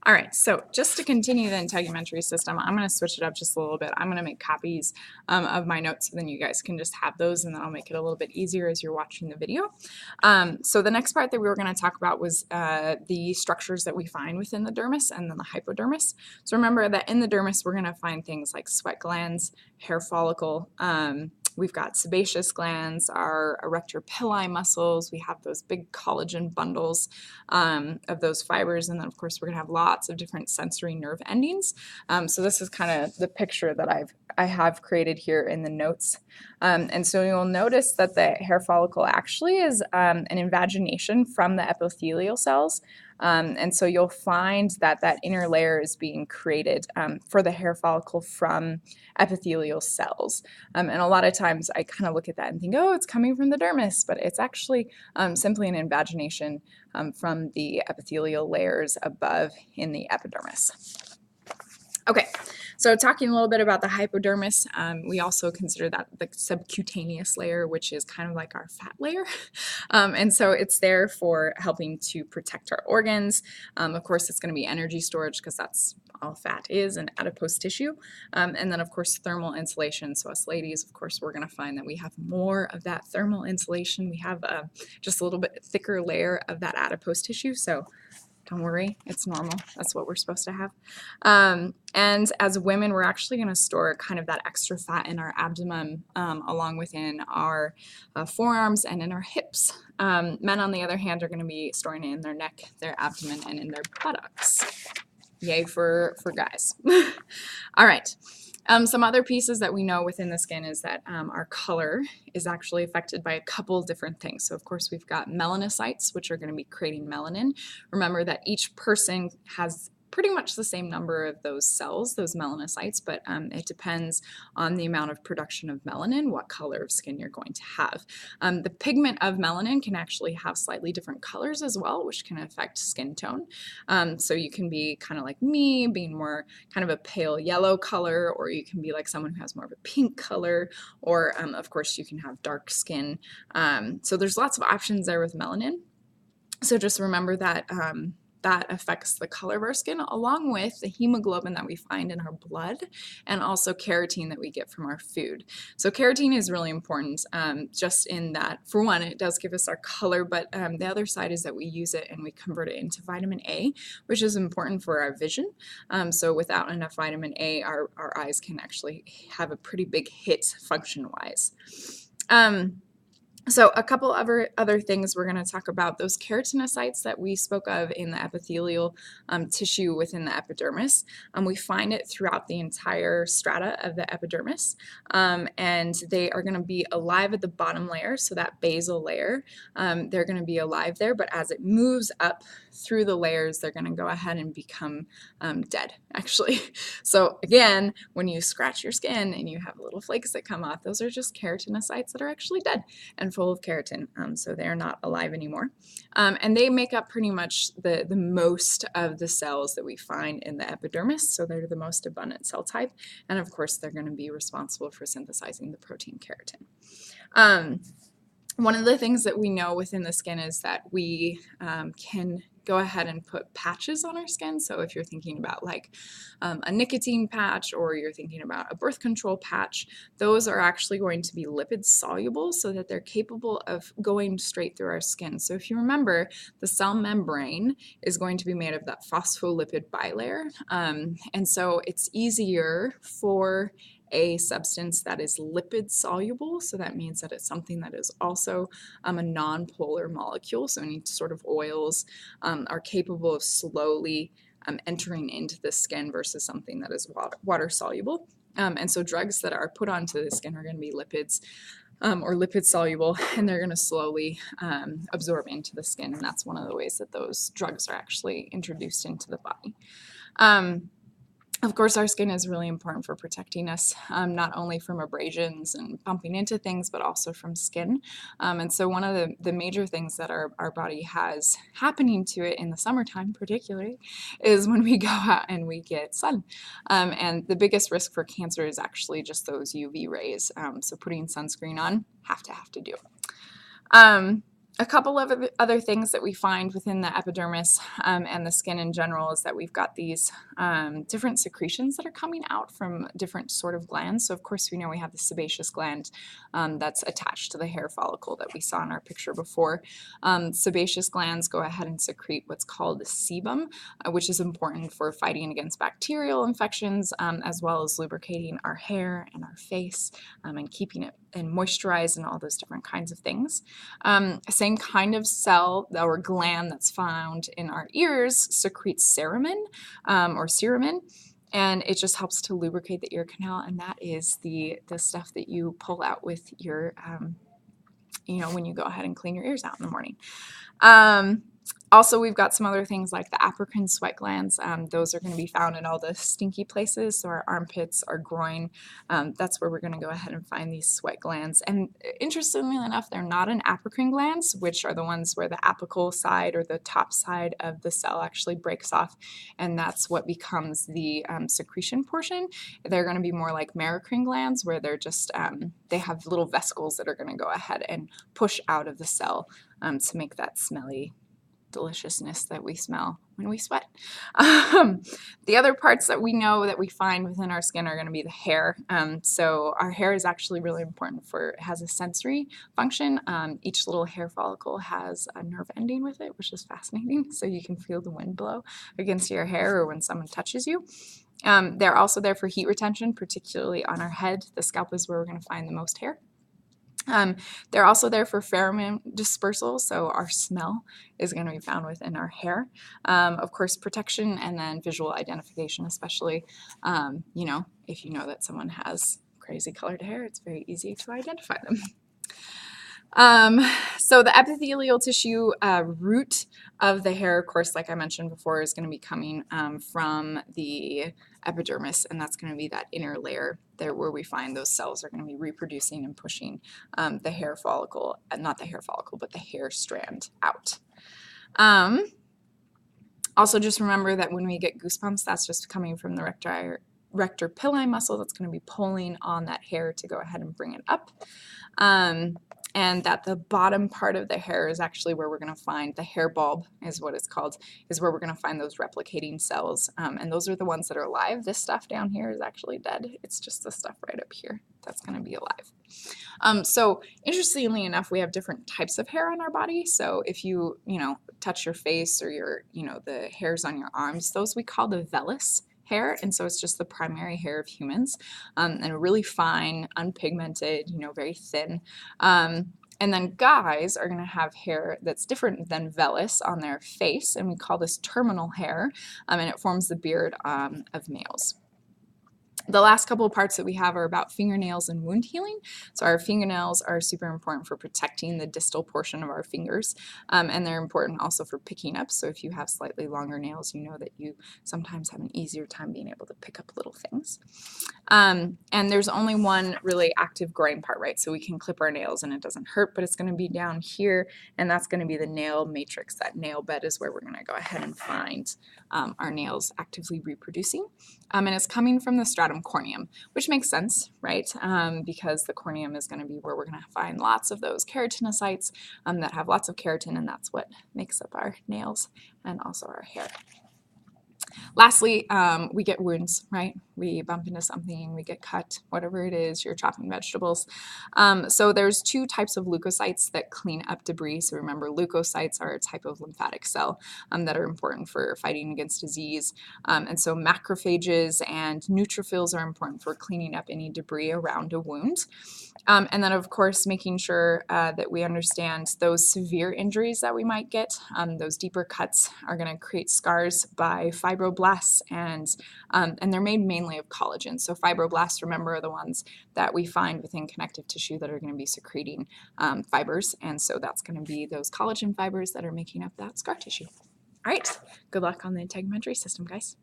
All right, so just to continue the integumentary system, I'm going to switch it up just a little bit. I'm going to make copies of my notes so then you guys can just have those, and then I'll make it a little bit easier as you're watching the video. So the next part that we were going to talk about was the structures that we find within the dermis and then the hypodermis. So remember that in the dermis, we're going to find things like sweat glands, hair follicle, we've got sebaceous glands, our erector pili muscles. We have those big collagen bundles of those fibers. And then, of course, we're going to have lots of different sensory nerve endings. So this is kind of the picture that I have created here in the notes. And so you'll notice that the hair follicle actually is an invagination from the epithelial cells. And so you'll find that that inner layer is being created for the hair follicle from epithelial cells. And a lot of times I kind of look at that and think, oh, it's coming from the dermis, but it's actually simply an invagination from the epithelial layers above in the epidermis. Okay, so talking a little bit about the hypodermis, we also consider that the subcutaneous layer, which is kind of like our fat layer. And so it's there for helping to protect our organs. Of course, it's going to be energy storage because that's all fat is, and adipose tissue. And then, of course, thermal insulation. So us ladies, of course, we're going to find that we have more of that thermal insulation. We have just a little bit thicker layer of that adipose tissue. So don't worry, it's normal. That's what we're supposed to have. And as women, we're actually going to store kind of that extra fat in our abdomen along within our forearms and in our hips. Men, on the other hand, are going to be storing it in their neck, their abdomen, and in their buttocks. Yay for guys. All right. Some other pieces that we know within the skin is that our color is actually affected by a couple different things. So, of course, we've got melanocytes, which are going to be creating melanin. Remember that each person has pretty much the same number of those cells, those melanocytes, but it depends on the amount of production of melanin, what color of skin you're going to have. The pigment of melanin can actually have slightly different colors as well, which can affect skin tone. So you can be kind of like me, being more kind of a pale yellow color, or you can be like someone who has more of a pink color, or of course you can have dark skin. So there's lots of options there with melanin. So just remember that that affects the color of our skin, along with the hemoglobin that we find in our blood and also keratin that we get from our food. So keratin is really important just in that, for one, it does give us our color, but the other side is that we use it and we convert it into vitamin A, which is important for our vision. So without enough vitamin A, our eyes can actually have a pretty big hit function-wise. So a couple other things we're going to talk about, those keratinocytes that we spoke of in the epithelial tissue within the epidermis. We find it throughout the entire strata of the epidermis, and they are going to be alive at the bottom layer, so that basal layer. They're going to be alive there, but as it moves up through the layers, they're going to go ahead and become dead, actually. So again, when you scratch your skin and you have little flakes that come off, those are just keratinocytes that are actually dead and full of keratin, so they're not alive anymore. And they make up pretty much the most of the cells that we find in the epidermis, so they're the most abundant cell type, and of course they're going to be responsible for synthesizing the protein keratin. One of the things that we know within the skin is that we can go ahead and put patches on our skin. So if you're thinking about like a nicotine patch, or you're thinking about a birth control patch, those are actually going to be lipid soluble so that they're capable of going straight through our skin. So if you remember, the cell membrane is going to be made of that phospholipid bilayer. And so it's easier for a substance that is lipid soluble, so that means that it's something that is also a non-polar molecule, so any sort of oils are capable of slowly entering into the skin versus something that is water soluble. And so drugs that are put onto the skin are going to be lipids or lipid soluble, and they're going to slowly absorb into the skin, and that's one of the ways that those drugs are actually introduced into the body. Of course, our skin is really important for protecting us, not only from abrasions and bumping into things, but also from skin. And so one of the major things that our body has happening to it in the summertime particularly is when we go out and we get sun. And the biggest risk for cancer is actually just those UV rays. So putting sunscreen on, have to do. A couple of other things that we find within the epidermis and the skin in general is that we've got these different secretions that are coming out from different sort of glands. So of course we know we have the sebaceous gland that's attached to the hair follicle that we saw in our picture before. Sebaceous glands go ahead and secrete what's called sebum, which is important for fighting against bacterial infections as well as lubricating our hair and our face and keeping it and moisturized and all those different kinds of things. Same kind of cell or gland that's found in our ears secretes cerumen or cerumen, and it just helps to lubricate the ear canal, and that is the stuff that you pull out with your, when you go ahead and clean your ears out in the morning. Also, we've got some other things like the apocrine sweat glands. Those are going to be found in all the stinky places, so our armpits, our groin. That's where we're going to go ahead and find these sweat glands. And interestingly enough, they're not in apocrine glands, which are the ones where the apical side or the top side of the cell actually breaks off, and that's what becomes the secretion portion. They're going to be more like merocrine glands, where they're just, they have little vesicles that are going to go ahead and push out of the cell to make that smelly deliciousness that we smell when we sweat. The other parts that we know that we find within our skin are going to be the hair. So our hair is actually really important it has a sensory function. Each little hair follicle has a nerve ending with it, which is fascinating. So you can feel the wind blow against your hair or when someone touches you. They're also there for heat retention, particularly on our head. The scalp is where we're going to find the most hair. They're also there for pheromone dispersal, so our smell is going to be found within our hair. Of course, protection and then visual identification, especially, if you know that someone has crazy colored hair, it's very easy to identify them. So the epithelial tissue root of the hair, of course, like I mentioned before, is going to be coming from the epidermis, and that's going to be that inner layer there where we find those cells are going to be reproducing and pushing the hair follicle, not the hair follicle, but the hair strand out. Also, just remember that when we get goosebumps, that's just coming from the rector pili muscle that's going to be pulling on that hair to go ahead and bring it up. And that the bottom part of the hair is actually where we're going to find the hair bulb, is what it's called, is where we're going to find those replicating cells. And those are the ones that are alive. This stuff down here is actually dead. It's just the stuff right up here that's going to be alive. So interestingly enough, we have different types of hair on our body. So if you, touch your face or the hairs on your arms, those we call the vellus hair, and so it's just the primary hair of humans, and really fine, unpigmented, very thin. And then guys are going to have hair that's different than vellus on their face, and we call this terminal hair, and it forms the beard of males. The last couple of parts that we have are about fingernails and wound healing. So our fingernails are super important for protecting the distal portion of our fingers, and they're important also for picking up. So if you have slightly longer nails, you know that you sometimes have an easier time being able to pick up little things. And there's only one really active growing part, right? So we can clip our nails and it doesn't hurt, but it's going to be down here, and that's going to be the nail matrix. That nail bed is where we're going to go ahead and find our nails actively reproducing. And it's coming from the stratum corneum, which makes sense, right? Because the corneum is going to be where we're going to find lots of those keratinocytes that have lots of keratin, and that's what makes up our nails and also our hair. Lastly, we get wounds, right? We bump into something, we get cut, whatever it is, you're chopping vegetables. So there's two types of leukocytes that clean up debris. So remember, leukocytes are a type of lymphatic cell that are important for fighting against disease. And so macrophages and neutrophils are important for cleaning up any debris around a wound. And then, of course, making sure that we understand those severe injuries that we might get. Those deeper cuts are going to create scars by fibroblasts, and they're made mainly of collagen. So fibroblasts, remember, are the ones that we find within connective tissue that are going to be secreting fibers, and so that's going to be those collagen fibers that are making up that scar tissue. All right, good luck on the integumentary system, guys.